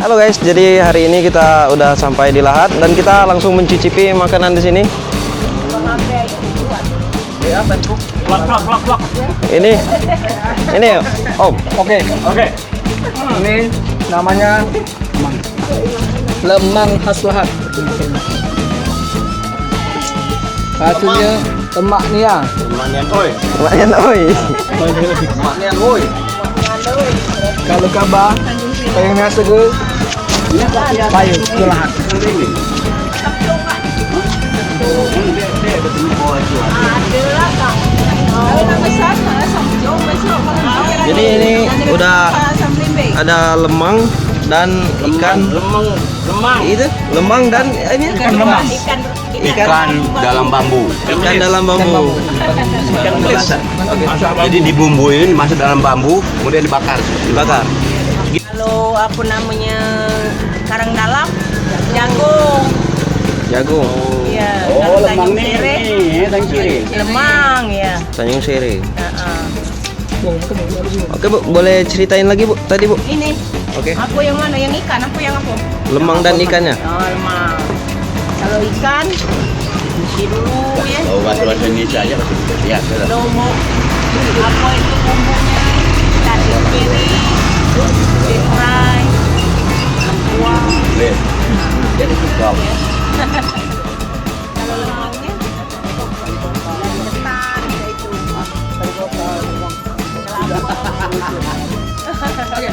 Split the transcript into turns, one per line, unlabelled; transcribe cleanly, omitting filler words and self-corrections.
Halo guys, jadi hari ini kita udah sampai di Lahat dan kita langsung mencicipi makanan di sini. Ini Om.
Oke. Ini namanya lemang khas Lahat. Hasilnya lemak nia.
Lumayan oi.
Kalau kabar pengennya seger, payu ke Lahat.
Jadi ini udah ada lemang dan ikan. Lemang dan ini
Ikan dalam bambu.
Ikan dalam bambu.
Jadi dibumbuin, masuk dalam bambu, kemudian dibakar.
Kalau apa namanya karang dalam jagung.
Jagung.
Iya.
Oh,
kalau
lemang
tanjung sirih,
nih, tanjung sirih.
lemang ya.
Tanjung Sirih.
Heeh.
Oke Bu, boleh ceritain lagi Bu tadi Bu?
Ini.
Oke.
Apa yang mana? Yang ikan? Apa yang apa?
Lemang dan ikannya.
Oh, lemang. Kalau ikan cuci dulu ya.
Oh, bahasa Indonesia aja. Ya, sudah.
Lomo. Apa itu bumbunya? Tanjung sirih, serai, buang.
Boleh. Jadi cukup.
Kalau lemangnya ketan itu.
Oke.